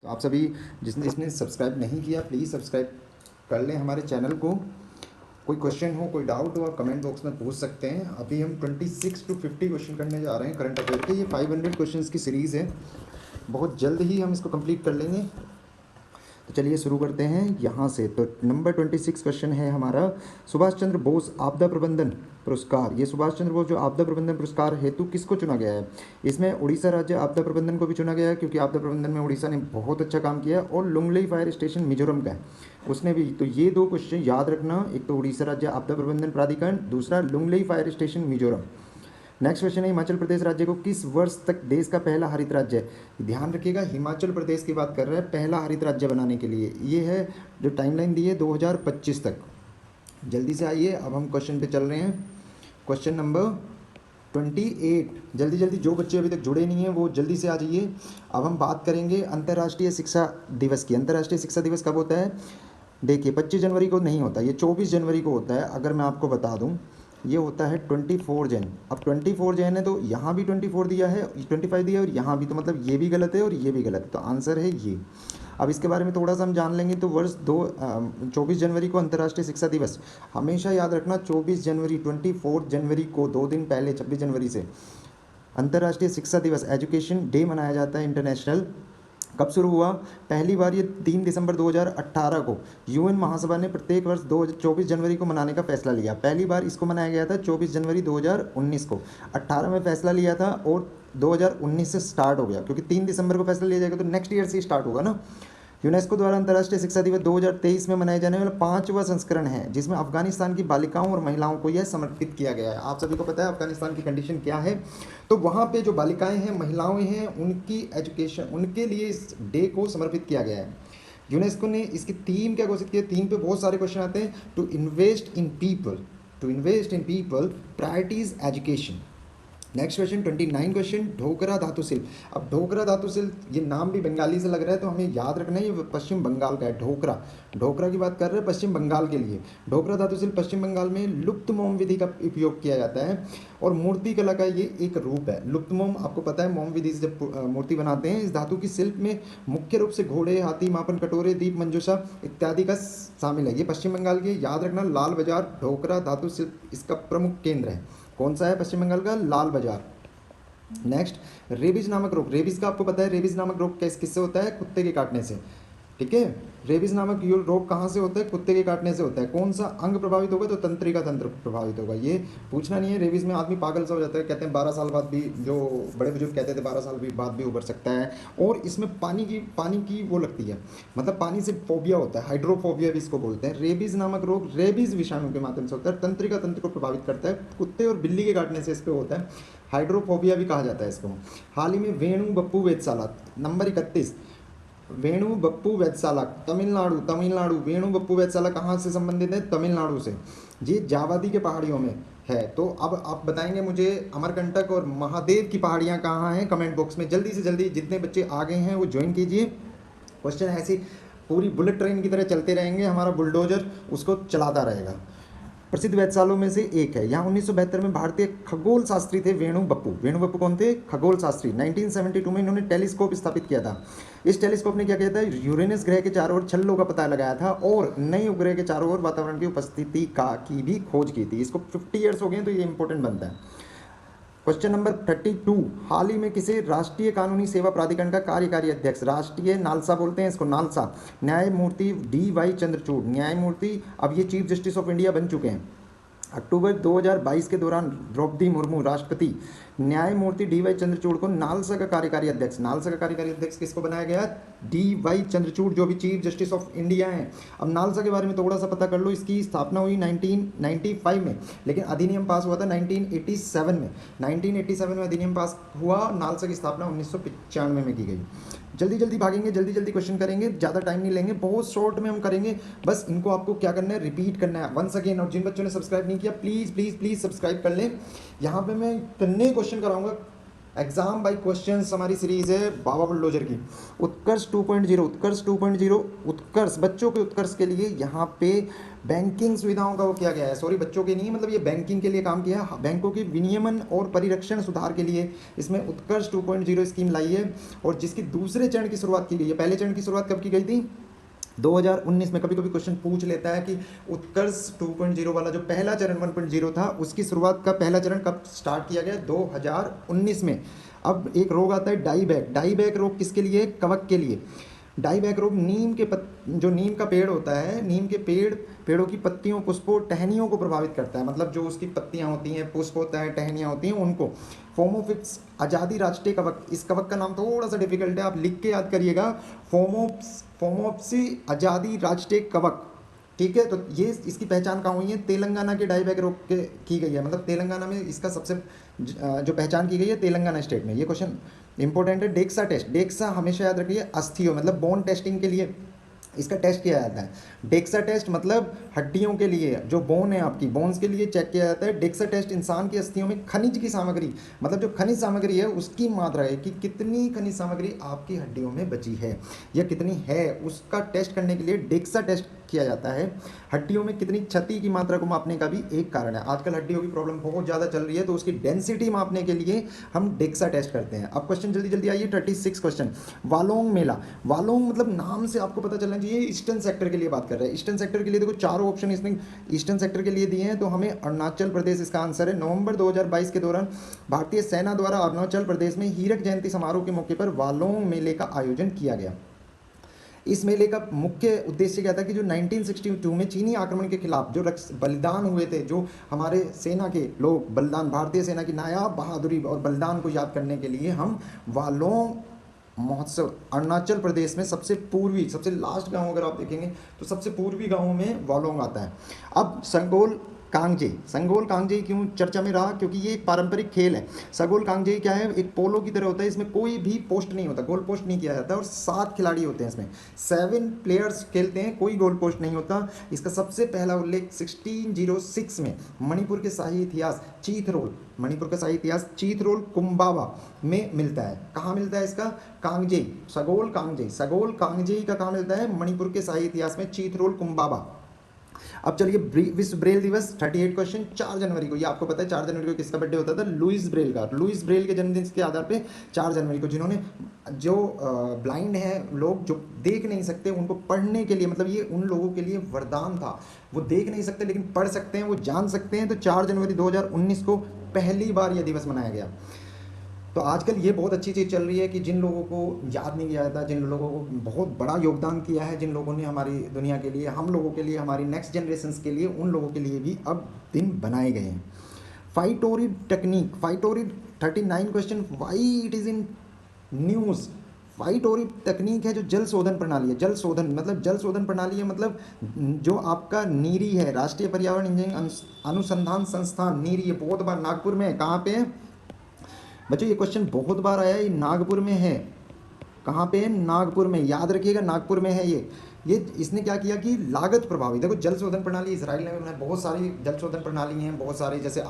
तो आप सभी जिसने जिसने सब्सक्राइब नहीं किया प्लीज़ सब्सक्राइब कर लें हमारे चैनल को। कोई क्वेश्चन हो, कोई डाउट हो, आप कमेंट बॉक्स में पूछ सकते हैं। अभी हम 26 to 50 क्वेश्चन करने जा रहे हैं करंट अफेयर के। ये 500 क्वेश्चंस की सीरीज़ है, बहुत जल्द ही हम इसको कंप्लीट कर लेंगे। तो चलिए शुरू करते हैं यहाँ से। तो नंबर 26 क्वेश्चन है हमारा, सुभाष चंद्र बोस आपदा प्रबंधन पुरस्कार। ये सुभाष चंद्र बोस जो आपदा प्रबंधन पुरस्कार हेतु किसको चुना गया है? इसमें उड़ीसा राज्य आपदा प्रबंधन को भी चुना गया है, क्योंकि आपदा प्रबंधन में उड़ीसा ने बहुत अच्छा काम किया है। और लुंगलेई फायर स्टेशन मिजोरम का है, उसने भी। तो ये दो क्वेश्चन याद रखना, एक तो उड़ीसा राज्य आपदा प्रबंधन प्राधिकरण, दूसरा Lunglei fire station Mizoram. Next question है, हिमाचल प्रदेश राज्य को किस वर्ष तक देश का पहला हरित राज्य है? ध्यान रखिएगा, हिमाचल प्रदेश की बात कर रहे हैं पहला हरित राज्य बनाने के लिए। ये है जो टाइमलाइन दी है 2025 तक। जल्दी से आइए, अब हम क्वेश्चन पे चल रहे हैं। Question number 28। जल्दी जल्दी, जो बच्चे अभी तक जुड़े नहीं हैं वो जल्दी से आ जाइए। अब हम बात करेंगे अंतर्राष्ट्रीय शिक्षा दिवस की। अंतर्राष्ट्रीय शिक्षा दिवस कब होता है? देखिए 25 जनवरी को नहीं होता, ये 24 जनवरी को होता है। अगर मैं आपको बता दूं, ये होता है 24 जन। अब 24 जन है तो यहाँ भी 24 दिया है, 25 दिया है, और यहाँ भी। तो मतलब ये भी गलत है और ये भी गलत है, तो आंसर है ये। अब इसके बारे में थोड़ा सा हम जान लेंगे। तो वर्ष 24 जनवरी को अंतर्राष्ट्रीय शिक्षा दिवस, हमेशा याद रखना 24 जनवरी, 24 जनवरी को 2 दिन पहले 26 जनवरी से अंतर्राष्ट्रीय शिक्षा दिवस, एजुकेशन डे मनाया जाता है, इंटरनेशनल। कब शुरू हुआ? पहली बार ये 3 दिसंबर 2018 को यूएन महासभा ने प्रत्येक वर्ष 24 जनवरी को मनाने का फैसला लिया। पहली बार इसको मनाया गया था 24 जनवरी 2019 को। 18 में फैसला लिया था और 2019 से स्टार्ट हो गया, क्योंकि 3 दिसंबर को फैसला लिया जाएगा तो नेक्स्ट ईयर से स्टार्ट होगा ना। यूनेस्को द्वारा अंतर्राष्ट्रीय शिक्षा दिवस 2023 में मनाए जाने वाला 5वां संस्करण है, जिसमें अफगानिस्तान की बालिकाओं और महिलाओं को यह समर्पित किया गया है। आप सभी को पता है अफगानिस्तान की कंडीशन क्या है। तो वहाँ पे जो बालिकाएं हैं, महिलाएं हैं, उनकी एजुकेशन, उनके लिए इस डे को समर्पित किया गया है। यूनेस्को ने इसकी थीम क्या घोषित किया? थीम पे बहुत सारे क्वेश्चन आते हैं। To invest in people, priorities education. Next question 29 question, Dhokra धातु शिल्प। अब ढोकरा धातु शिल्प, ये नाम भी बंगाली से लग रहा है तो हमें याद रखना है ये पश्चिम बंगाल का है। ढोकरा की बात कर रहे हैं पश्चिम बंगाल के लिए। ढोकरा धातु शिल्प पश्चिम बंगाल में लुप्त मोम विधि का उपयोग किया जाता है और मूर्ति कला का ये एक रूप है। लुप्त मोम आपको पता है, मोम विधि से जब मूर्ति बनाते हैं। इस धातु की शिल्प में मुख्य रूप से घोड़े, हाथी, मापन कटोरे, दीप, मंजूषा इत्यादि का शामिल है। ये पश्चिम बंगाल के, याद रखना, लाल बाजार ढोकरा धातु शिल्प इसका प्रमुख केंद्र है। कौन सा है? पश्चिम बंगाल का लाल बाजार। नेक्स्ट, रेबीज नामक रोग। रेबीज का आपको पता है, रेबीज नामक रोग किससे होता है? कुत्ते के काटने से। ठीक है, रेबीज नामक रोग कहाँ से होता है? कुत्ते के काटने से होता है। कौन सा अंग प्रभावित होगा? तो तंत्रिका तंत्र प्रभावित होगा। ये पूछना नहीं है। रेबीज में आदमी पागल सा हो जाता है, कहते हैं 12 साल बाद भी, जो बड़े बुजुर्ग कहते थे 12 साल बाद भी उभर सकता है। और इसमें पानी की वो लगती है, मतलब पानी से फोबिया होता है, हाइड्रोफोबिया भी इसको बोलते हैं। रेबीज नामक रोग रेबीज विषाणु के माध्यम से होता है, तंत्रिका तंत्र को प्रभावित करता है, कुत्ते और बिल्ली के काटने से इस पर होता है। हाइड्रोफोबिया भी कहा जाता है इसको। हाल ही में वेणु बप्पू वेधशाला नंबर 31, वेणु बप्पू वेधशाला तमिलनाडु। वेणु बप्पू वेधशाला कहाँ से संबंधित है? तमिलनाडु से। ये जावादी के पहाड़ियों में है। तो अब आप बताएंगे मुझे अमरकंटक और महादेव की पहाड़ियाँ कहाँ हैं? कमेंट बॉक्स में जल्दी से जल्दी, जितने बच्चे आ गए हैं वो ज्वाइन कीजिए। क्वेश्चन ऐसी पूरी बुलेट ट्रेन की तरह चलते रहेंगे, हमारा बुलडोजर उसको चलाता रहेगा। प्रसिद्ध वेधशालों में से एक है। यहाँ 1972 में भारतीय खगोल शास्त्री थे वेणु बप्पू कौन थे? खगोल शास्त्री। 1972 में इन्होंने टेलीस्कोप स्थापित किया था। इस टेलीस्कोप ने क्या किया था? यूरेनस ग्रह के चारों ओर छल्लों का पता लगाया था और नए उपग्रह के चारों ओर वातावरण की उपस्थिति की भी खोज की थी। इसको 50 ईयर्स हो गए, तो ये इंपॉर्टेंट बनता है। क्वेश्चन नंबर 32, हाल ही में किसे राष्ट्रीय कानूनी सेवा प्राधिकरण का कार्यकारी अध्यक्ष, राष्ट्रीय नालसा बोलते हैं इसको, नालसा, न्यायमूर्ति DY चंद्रचूड़, न्यायमूर्ति, अब ये चीफ जस्टिस ऑफ इंडिया बन चुके हैं। अक्टूबर 2022 के दौरान द्रौपदी मुर्मू राष्ट्रपति न्यायमूर्ति DY चंद्रचूड़ को नालसा का कार्यकारी अध्यक्ष किसको बनाया गया? DY चंद्रचूड़, जो भी चीफ जस्टिस ऑफ इंडिया हैं। अब नालसा के बारे में थोड़ा सा पता कर लो। इसकी स्थापना हुई 1995 में, लेकिन अधिनियम पास हुआ था 1987 में। 1987 में अधिनियम पास हुआ, नालसा की स्थापना 1995 में की गई। जल्दी जल्दी भागेंगे, जल्दी जल्दी क्वेश्चन करेंगे, ज़्यादा टाइम नहीं लेंगे, बहुत शॉर्ट में हम करेंगे। बस इनको आपको क्या करना है? रिपीट करना है वंस अगेन। और जिन बच्चों ने सब्सक्राइब नहीं किया प्लीज़ प्लीज़ प्लीज़ सब्सक्राइब कर लें। यहाँ पे मैं इतने क्वेश्चन कराऊंगा, एग्जाम बाय क्वेश्चंस हमारी सीरीज है बाबा बुलडोजर की। उत्कर्ष 2.0, उत्कर्ष 2.0, उत्कर्ष बच्चों के उत्कर्ष के लिए यहाँ पे बैंकिंग सुविधाओं का वो किया गया है। सॉरी, बच्चों के नहीं, मतलब ये बैंकिंग के लिए काम किया है, बैंकों के विनियमन और परिरक्षण सुधार के लिए इसमें उत्कर्ष 2.0 स्कीम लाई है, और जिसकी दूसरे चरण की शुरुआत की गई है। पहले चरण की शुरुआत कब की गई थी? 2019 में। कभी कभी क्वेश्चन पूछ लेता है कि उत्कर्ष 2.0 वाला जो पहला चरण 1.0 था, उसकी शुरुआत का पहला चरण कब स्टार्ट किया गया? 2019 में। अब एक रोग आता है डाईबैक। डाईबैक रोग किसके लिए? कवक के लिए। डाईबैक रोग नीम के जो नीम का पेड़ होता है, नीम के पेड़ों की पत्तियों, पुष्पों, टहनियों को प्रभावित करता है। मतलब जो उसकी पत्तियां होती हैं, पुष्प होता है, टहनियां होती हैं, उनको। फोमोफिक्स आज़ादी राष्ट्रीय कवक, इस कवक का नाम थोड़ा सा डिफिकल्ट है, आप लिख के याद करिएगा। फोमोप्सी आज़ादी राष्ट्रीय कवक, ठीक है। तो ये इसकी पहचान कहाँ हुई है? तेलंगाना के डाईबैक रोग के की गई है। मतलब तेलंगाना में इसका सबसे जो पहचान की गई है तेलंगाना स्टेट में। ये क्वेश्चन इंपॉर्टेंट है। डेक्सा टेस्ट, डेक्सा हमेशा याद रखिए अस्थियों, मतलब बोन टेस्टिंग के लिए इसका टेस्ट किया जाता है। डेक्सा टेस्ट मतलब हड्डियों के लिए, जो बोन है आपकी, बोन्स के लिए चेक किया जाता है। डेक्सा टेस्ट इंसान की अस्थियों में खनिज की सामग्री, मतलब जो खनिज सामग्री है उसकी मात्रा है कि कितनी खनिज सामग्री आपकी हड्डियों में बची है या कितनी है, उसका टेस्ट करने के लिए डेक्सा टेस्ट किया जाता है। हड्डियों में कितनी क्षति की मात्रा को मापने का भी एक कारण है। आजकल हड्डियों की प्रॉब्लम बहुत ज़्यादा चल रही है, तो उसकी डेंसिटी मापने के लिए हम डेक्सा टेस्ट करते हैं। अब क्वेश्चन जल्दी जल्दी आइए। 36 क्वेश्चन। वालोंग मेला, वालोंग मतलब नाम से आपको पता चलना चाहिए ईस्टर्न सेक्टर के लिए बात कर रहे हैं। ईस्टर्न सेक्टर के लिए देखो चारों ऑप्शन इसने ईस्टर्न सेक्टर के लिए दिए हैं, तो हमें अरुणाचल प्रदेश इसका आंसर है। नवंबर 2022 के दौरान भारतीय सेना द्वारा अरुणाचल प्रदेश में हीरक जयंती समारोह के मौके पर वालोंग मेले का आयोजन किया गया। इस मेले का मुख्य उद्देश्य क्या था कि जो 1962 में चीनी आक्रमण के खिलाफ जो बलिदान हुए थे, जो हमारे सेना के लोग बलिदान, भारतीय सेना की नायाब बहादुरी और बलिदान को याद करने के लिए हम वालोंग महोत्सव, अरुणाचल प्रदेश में सबसे पूर्वी, सबसे लास्ट गांव अगर आप देखेंगे तो सबसे पूर्वी गांवों में वालोंग आता है। अब संगोल कांगजे, संगोल कांगजे क्यों चर्चा में रहा? क्योंकि ये एक पारंपरिक खेल है। संगोल कांगजे क्या है? एक पोलो की तरह होता है, इसमें कोई भी पोस्ट नहीं होता, गोल पोस्ट नहीं किया जाता, और 7 खिलाड़ी होते हैं इसमें, 7 प्लेयर्स खेलते हैं, कोई गोल पोस्ट नहीं होता। इसका सबसे पहला उल्लेख 1606 में मणिपुर के शाही इतिहास चीथरोल, मणिपुर का शाही इतिहास चीथरोल कुंबावा में मिलता है। कहाँ मिलता है इसका? कांगजे, सगोल कांगजे, सगोल कांगजे का कहाँ मिलता है? मणिपुर के शाही इतिहास में चीथरोल कुंबावा। अब चलिए विश्व ब्रेल दिवस 38 क्वेश्चन। 4 जनवरी को, ये आपको पता है 4 जनवरी को किसका बर्थडे होता था? लुइस ब्रेल का। लुइस ब्रेल के जन्मदिन के आधार पे 4 जनवरी को, जिन्होंने, जो ब्लाइंड है लोग, जो देख नहीं सकते, उनको पढ़ने के लिए, मतलब ये उन लोगों के लिए वरदान था। वो देख नहीं सकते लेकिन पढ़ सकते हैं, वो जान सकते हैं। तो 4 जनवरी 2019 को पहली बार यह दिवस मनाया गया। तो आजकल ये बहुत अच्छी चीज़ चल रही है कि जिन लोगों को याद नहीं किया जाता, जिन लोगों को बहुत बड़ा योगदान किया है, जिन लोगों ने हमारी दुनिया के लिए, हम लोगों के लिए, हमारी नेक्स्ट जनरेशन्स के लिए, उन लोगों के लिए भी अब दिन बनाए गए हैं। Phytorid technique, phytorid 39 question. Why it is in news? Phytorid तकनीक है जो जल शोधन प्रणाली है। जल शोधन मतलब, जल शोधन प्रणाली है मतलब जो आपका नीरी है, राष्ट्रीय पर्यावरण इंजीनियरिंग अनुसंधान संस्थान नीरी, ये बहुत बार नागपुर में है। कहाँ पे है बच्चों? ये क्वेश्चन बहुत बार आया है, ये नागपुर में है। कहाँ पे है? नागपुर में, याद रखिएगा नागपुर में है ये इसने क्या किया कि लागत प्रभावी, देखो जल शोधन प्रणाली इसराइल ने बनाई, बहुत सारी जल शोधन प्रणाली हैं, बहुत सारी, जैसे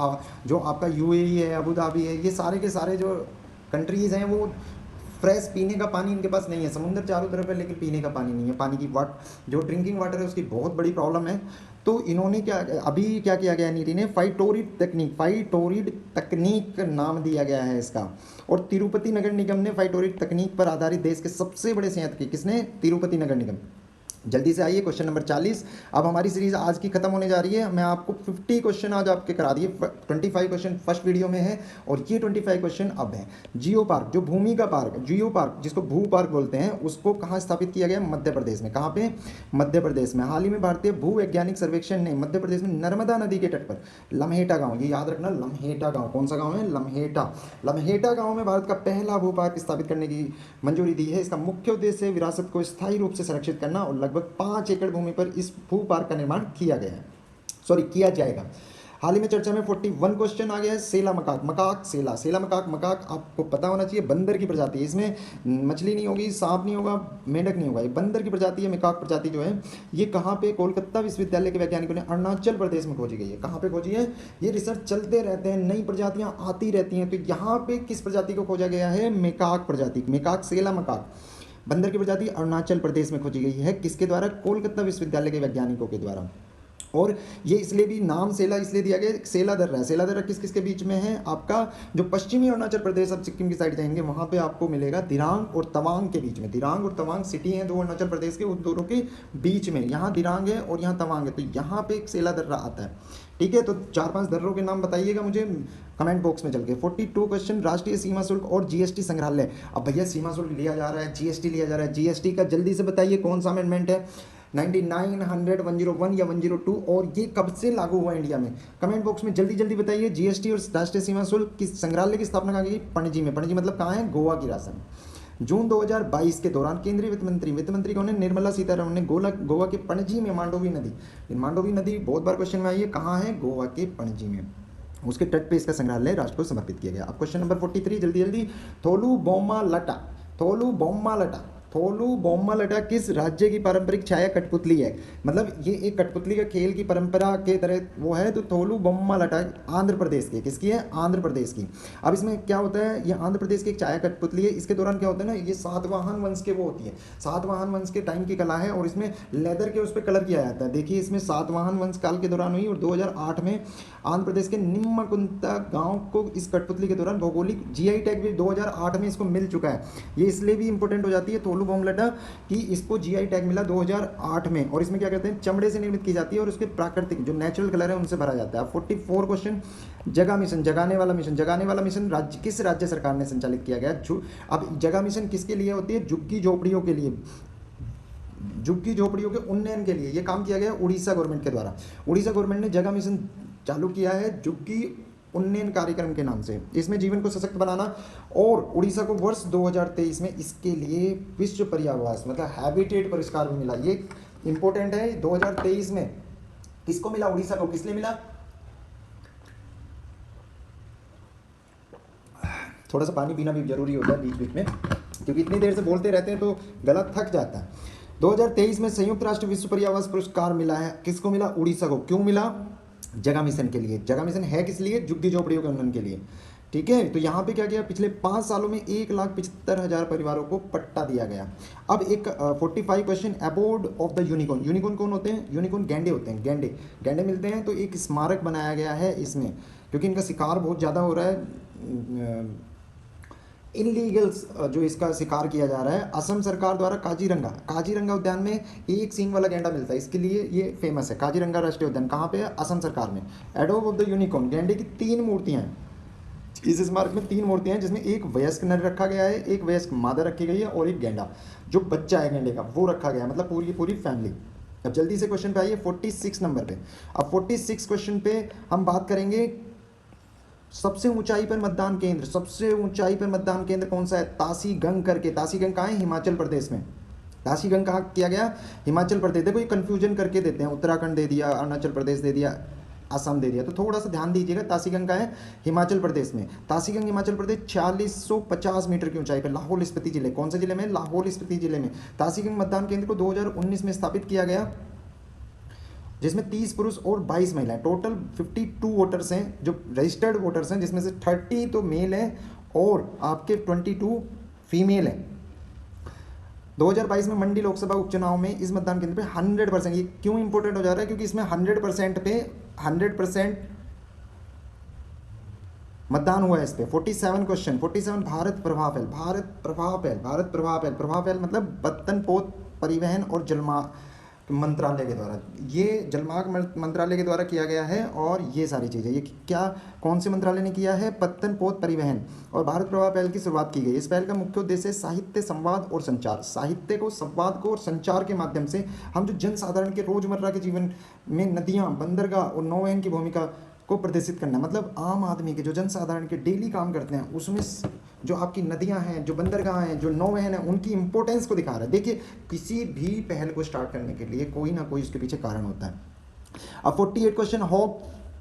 जो आपका यूएई है, अबू धाबी है, ये सारे के सारे जो कंट्रीज़ हैं वो फ्रेश पीने का पानी इनके पास नहीं है। समुद्र चारों तरफ है लेकिन पीने का पानी नहीं है। पानी की जो ड्रिंकिंग वाटर है उसकी बहुत बड़ी प्रॉब्लम है। तो इन्होंने अभी क्या किया गया नीति ने? फाइटोरिड तकनीक, फाइटोरिड तकनीक नाम दिया गया है इसका। और तिरुपति नगर निगम ने फाइटोरिड तकनीक पर आधारित देश के सबसे बड़े संयंत्र की, किसने? तिरुपति नगर निगम। जल्दी से आइए क्वेश्चन नंबर 40। अब हमारी सीरीज आज की खत्म होने जा रही है। मैं आपको 50 क्वेश्चन आज आपके करा दिए। 25 क्वेश्चन फर्स्ट वीडियो में है और ये 25 क्वेश्चन अब है। जियो पार्क, जो भूमि का पार्क, जियो पार्क जिसको भू पार्क बोलते हैं, उसको कहाँ स्थापित किया गया? मध्य प्रदेश में। कहाँ पे? मध्य प्रदेश में। हाल ही में भारतीय भू वैज्ञानिक सर्वेक्षण ने मध्य प्रदेश में नर्मदा नदी के तट पर लम्हेटा गाँव, ये याद रखना, लम्हेटा गाँव, कौन सा गाँव है? लम्हेटा। लम्हेटा गाँव में भारत का पहला भू पार्क स्थापित करने की मंजूरी दी है। इसका मुख्य उद्देश्य विरासत को स्थायी रूप से संरक्षित करना और लगभग 5 एकड़ भूमि पर इस भू पार्क का निर्माण किया जाएगा। हाल ही में चर्चा में 41 क्वेश्चन आ गया है सेला मकाक, मकाक सेला, सेला मकाक, मकाक आपको पता होना चाहिए बंदर की प्रजाति है, इसमें मछली नहीं होगी, सांप नहीं होगा, मेंढक नहीं होगा, ये बंदर की प्रजाति है। मकाक प्रजाति जो है ये कहाँ पे, कोलकाता विश्वविद्यालय के वैज्ञानिकों ने अरुणाचल प्रदेश में खोजी गई है। कहाँ पे खोजी है, ये रिसर्च चलते रहते हैं, नई प्रजातियां आती रहती हैं। तो यहाँ पे किस प्रजाति को खोजा गया है, मेकाक प्रजाति, मेकाक सेला मकाक बंदर की प्रजाति अरुणाचल प्रदेश में खोजी गई है। किसके द्वारा, कोलकाता विश्वविद्यालय के वैज्ञानिकों के द्वारा। और ये इसलिए भी नाम सेला इसलिए दिया गया, सेला दर्रा है, सेला दर्रा किस किस के बीच में है, आपका जो पश्चिमी अरुणाचल प्रदेश, अब सिक्किम की साइड जाएंगे वहाँ पे आपको मिलेगा दिरांग और तवांग के बीच में। दिरांग और तवांग सिटी हैं दो अरुणाचल प्रदेश के, उन दोनों के बीच में यहाँ दिरांग है और यहाँ तवांग है, तो यहाँ पे एक सेला दर्रा आता है। ठीक है, तो 4-5 दर्रों के नाम बताइएगा मुझे कमेंट बॉक्स में चल के। 42 क्वेश्चन, राष्ट्रीय सीमा शुल्क और जीएसटी संग्रहालय। अब भैया सीमा शुल्क लिया जा रहा है, जीएसटी लिया जा रहा है, जीएसटी का जल्दी से बताइए कौन सा अमेंडमेंट है, 99, 100, 101 या 102, और ये कब से लागू हुआ इंडिया में, कमेंट बॉक्स में जल्दी जल्दी बताइए। जीएसटी और राष्ट्रीय सीमा शुल्क की संग्रहालय की स्थापना कहाँ की, पणजी में। पणजी मतलब कहाँ है, गोवा की राजधानी। जून 2022 के दौरान केंद्रीय वित्त मंत्री कौन है, निर्मला सीतारमण ने गोवा के पणजी में मांडोवी नदी, मांडोवी नदी बहुत बार क्वेश्चन में आई है, कहाँ है, गोवा के पणजी में, उसके तट पे इसका संग्रहालय राष्ट्र को समर्पित किया गया। अब क्वेश्चन नंबर 43 जल्दी जल्दी, थोलू बोम्मा लटा, थोलू बोम्मा लटा, थोलू बोम्मा लटा किस राज्य की पारंपरिक छाया कठपुतली है, मतलब ये एक कठपुतली का खेल की परंपरा के तरह वो है, तो थोलू बोम्मा लटा आंध्र प्रदेश की, किसकी है, आंध्र प्रदेश की। अब इसमें क्या होता है, ये आंध्र प्रदेश की एक छाया कठपुतली है, इसके दौरान क्या होता है ना, ये सातवाहन वंश के वो होती है, सातवाहन वंश के टाइम की कला है, और इसमें लेदर के उस पर कलर किया जाता है। देखिए इसमें सातवाहन वंश काल के दौरान हुई, और 2008 में आंध्र प्रदेश के निम्मकुंता गांव को इस कठपुतली के दौरान भौगोलिक जीआई टैग भी 2008 में इसको मिल चुका है। ये इसलिए भी इंपॉर्टेंट हो जाती है थोलू बोम्मा लटा कि इसको जीआई टैग मिला 2008 में, और इसमें क्या कहते हैं, चमड़े से निर्मित की जाती है और उसके प्राकृतिक जो नेचुरल कलर है उनसे भरा जाता है। 44 क्वेश्चन, जगह मिशन, जगाने वाला मिशन, जगाने वाला मिशन राज्य किस राज्य सरकार ने संचालित किया गया। अब जगह मिशन किसके लिए होती है, झुग्गी झोपड़ियों के लिए, झुग्गी झोपड़ियों के उन्नयन के लिए ये काम किया गया उड़ीसा गवर्नमेंट के द्वारा। उड़ीसा गवर्नमेंट ने जगह मिशन चालू किया है झुग्गी उन्नयन कार्यक्रम के नाम से, इसमें जीवन को सशक्त बनाना, और उड़ीसा को वर्ष 2023 में इसके लिए विश्व पर्यावरण मतलब हैबिटेट पुरस्कार भी मिला। ये इंपॉर्टेंट है, 2023 में किसको मिला, उड़ीसा को, किस लिए मिला, थोड़ा सा पानी पीना भी जरूरी होता है बीच बीच में, क्योंकि इतनी देर से बोलते रहते हैं तो गला थक जाता है। 2023 में संयुक्त राष्ट्र विश्व पर्यावरण पुरस्कार मिला है, किसको मिला, उड़ीसा को। क्यों मिला, जगह मिशन के लिए। जगह मिशन है किस लिए, झुग्गी झोपड़ियों के उन्नयन के लिए। ठीक है, तो यहाँ पे क्या किया, पिछले 5 सालों में 1,75,000 परिवारों को पट्टा दिया गया। अब एक 45 question, aboard of the unicorn. Unicorn कौन होते हैं, यूनिकॉर्न गैंडे होते हैं, गैंडे गैंडे मिलते हैं, तो एक स्मारक बनाया गया है इसमें, क्योंकि इनका शिकार बहुत ज़्यादा हो रहा है, इनलीगल्स जो इसका शिकार किया जा रहा है। असम सरकार द्वारा काजीरंगा उद्यान में एक सींग वाला गैंडा मिलता है, इसके लिए ये फेमस है। काजीरंगा राष्ट्रीय उद्यान कहाँ पे है, असम सरकार में। एडोब ऑफ द यूनिकॉर्न, गैंडे की 3 मूर्तियाँ हैं इस स्मारक में, 3 मूर्तियाँ हैं, जिसमें एक वयस्क नर रखा गया है, एक वयस्क मादा रखी गई है, और एक गैंडा जो बच्चा है गैंडे का वो रखा गया है, मतलब पूरी पूरी फैमिली। अब जल्दी से क्वेश्चन पे आइए 46 नंबर पे। अब 46 क्वेश्चन पे हम बात करेंगे सबसे ऊंचाई पर मतदान केंद्र, सबसे ऊंचाई पर मतदान केंद्र कौन सा है, तासीगंग करके। तासीगंग कहाँ है, हिमाचल प्रदेश में। तासीगंग कहाँ किया गया, हिमाचल प्रदेश। देखो ये कन्फ्यूजन करके देते हैं, उत्तराखंड दे दिया, अरुणाचल प्रदेश दे दिया, असम दे दिया, तो थोड़ा सा ध्यान दीजिएगा। तासीगंग का है हिमाचल प्रदेश में। तासीगंग हिमाचल प्रदेश 4650 मीटर की ऊंचाई पर, लाहौल स्पीति जिले, कौन से जिले में, लाहौल स्पीति जिले में। तासीगंग मतदान केंद्र को 2019 में स्थापित किया गया, जिसमें 30 पुरुष और 22 महिलाएं, टोटल 52 वोटर्स हैं जो रजिस्टर्ड वोटर्स हैं, जिसमें से 30 तो मेल हैं और आपके 22 फीमेल हैं। 2022 में मंडी लोकसभा उपचुनाव में इस मतदान केंद्र पे 100%, ये क्यों इंपॉर्टेंट हो जा रहा है, क्योंकि इसमें 100% पे 100% मतदान हुआ है इस पे। 47 क्वेश्चन, 47 भारत प्रभाव फैल, भारत प्रभाव फैल, भारत प्रभाव फैल, प्रभाव फैल मतलब बर्तन पोत परिवहन और जलमार्ग मंत्रालय के द्वारा, ये जलमार्ग मंत्रालय के द्वारा किया गया है। और ये सारी चीज़ें, ये क्या, कौन से मंत्रालय ने किया है, पत्तन पोत परिवहन और भारत प्रवाह पहल की शुरुआत की गई। इस पहल का मुख्य उद्देश्य है साहित्य, संवाद और संचार। साहित्य को, संवाद को और संचार के माध्यम से हम जो जनसाधारण के रोजमर्रा के जीवन में नदियाँ, बंदरगाह और नौवहन की भूमिका को प्रदर्शित करना, मतलब आम आदमी के जो जनसाधारण के डेली काम करते हैं उसमें जो आपकी नदियां हैं, जो बंदरगाह हैं, जो नौवहन है, उनकी इंपॉर्टेंस को दिखा रहा है। देखिए किसी भी पहल को स्टार्ट करने के लिए कोई ना कोई उसके पीछे कारण होता है। अब 48 क्वेश्चन,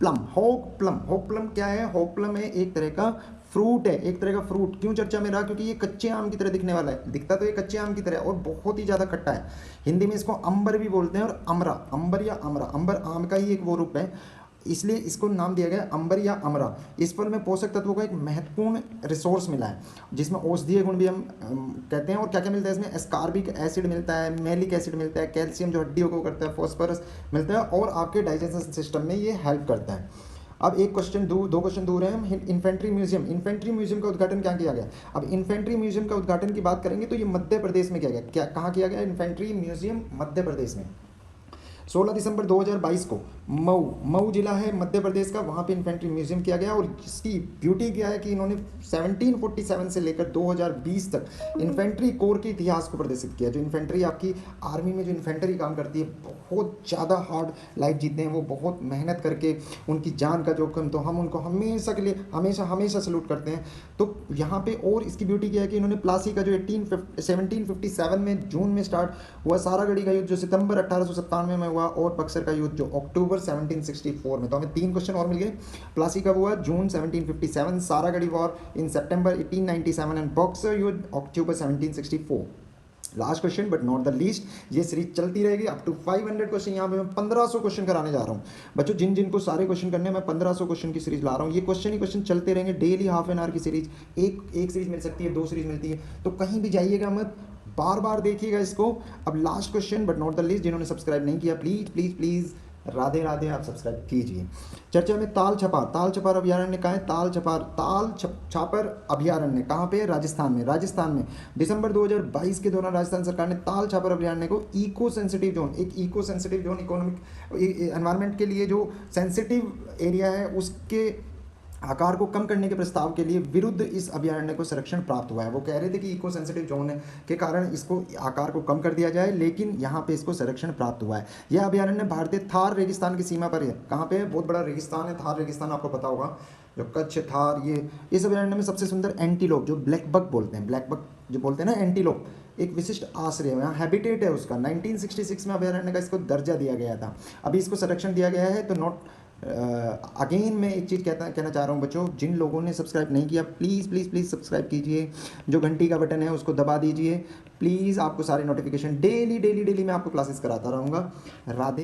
प्लम, होक प्लम क्या है? होक प्लम है एक तरह का फ्रूट है, एक तरह का फ्रूट। क्यों चर्चा में रहा? क्योंकि ये कच्चे आम की तरह दिखने वाला है, दिखता तो ये कच्चे आम की तरह और बहुत ही ज़्यादा खट्टा है। हिंदी में इसको अंबर भी बोलते हैं और अमरा, अंबर या अमरा, अंबर आम का ही एक वो रूप है, इसलिए इसको नाम दिया गया अंबर या अमरा। इस फल में पोषक तत्वों का एक महत्वपूर्ण रिसोर्स मिला है, जिसमें औषधीय गुण भी हम कहते हैं। और क्या क्या मिलता है इसमें? एस्कार्बिक एसिड मिलता है, मैलिक एसिड मिलता है, कैल्शियम जो हड्डियों को करता है, फॉस्फोरस मिलता है और आपके डाइजेशन सिस्टम में ये हेल्प करता है। अब एक क्वेश्चन दो क्वेश्चन दूर हैं हम। इन्फेंट्री म्यूजियम का उद्घाटन क्या किया गया? अब इन्फेंट्री म्यूजियम का उद्घाटन की बात करेंगे तो ये मध्य प्रदेश में किया गया। क्या कहाँ किया गया? इन्फेंट्री म्यूजियम मध्य प्रदेश में। 16 दिसंबर 2022 को मऊ जिला है मध्य प्रदेश का, वहाँ पे इन्फेंट्री म्यूजियम किया गया। और इसकी ब्यूटी क्या है कि इन्होंने 1747 से लेकर 2020 तक इन्फेंट्री कोर के इतिहास को प्रदर्शित किया। जो इन्फेंट्री आपकी आर्मी में जो इन्फेंट्री काम करती है, बहुत ज़्यादा हार्ड लाइफ जीते हैं वो, बहुत मेहनत करके उनकी जान का जोखिम, तो हम उनको हमेशा के लिए हमेशा सल्यूट करते हैं। तो यहाँ पे और इसकी ब्यूटी क्या है कि इन्होंने प्लासी का जो 1757 में जून में स्टार्ट हुआ सारागढ़ी का युद्ध जो सितंबर 1897 में हुआ, और बक्सर का युद्ध जो अक्टूबर 1764 में। तो हमें 3 क्वेश्चन और मिल गए। प्लासी कब हुआ? जून 1757, Saragarhi war in September 1897 and Buxar युद्ध अक्टूबर 1764। Last question but not the least, ये सीरीज चलती रहेगी अप टू 500 क्वेश्चन। यहाँ पे मैं 1500 क्वेश्चन कराने जा रहा हूँ बच्चों। जिनको सारे क्वेश्चन करने हैं, मैं 1500 क्वेश्चन की सीरीज ला रहा हूँ। ये क्वेश्चन ही क्वेश्चन चलते रहेंगे डेली, हाफ एन आवर की सीरीज। एक सीरीज मिल सकती है, 2 सीरीज मिलती है, तो कहीं भी जाइएगा मत, बार बार देखिएगा इसको। अब last question but not the least, जिन्होंने सब्सक्राइब नहीं किया प्लीज़ राधे राधे आप सब्सक्राइब कीजिए। चर्चा में ताल छपार अभयारण्य कहाँ है? ताल छापर अभयारण्य कहाँ पे है? राजस्थान में। दिसंबर 2022 के दौरान राजस्थान सरकार ने ताल छापर अभयारण्य को eco sensitive zone, economic environment के लिए जो सेंसिटिव एरिया है उसके आकार को कम करने के प्रस्ताव के लिए विरुद्ध इस अभयारण्य को संरक्षण प्राप्त हुआ है। वो कह रहे थे कि इको सेंसिटिव जोन के कारण इसको आकार को कम कर दिया जाए, लेकिन यहाँ पे इसको संरक्षण प्राप्त हुआ है। यह अभयारण्य भारतीय थार रेगिस्तान की सीमा पर है। कहाँ पे है? बहुत बड़ा रेगिस्तान है, थार रेगिस्तान आपको पता होगा, जो कच्छ थार। ये इस अभयारण्य में सबसे सुंदर एंटीलोप, जो ब्लैक बक बोलते हैं ना, एंटीलोप, एक विशिष्ट आश्रय यहाँ हैबिटेट है उसका। 1966 में अभयारण्य का इसको दर्जा दिया गया था, अभी इसको संरक्षण दिया गया है। तो नॉट अगेन मैं एक चीज़ कहना चाह रहा हूँ बच्चों, जिन लोगों ने सब्सक्राइब नहीं किया प्लीज़ सब्सक्राइब कीजिए। जो घंटी का बटन है उसको दबा दीजिए प्लीज़। आपको सारे नोटिफिकेशन डेली मैं आपको क्लासेस कराता रहूँगा। राधे।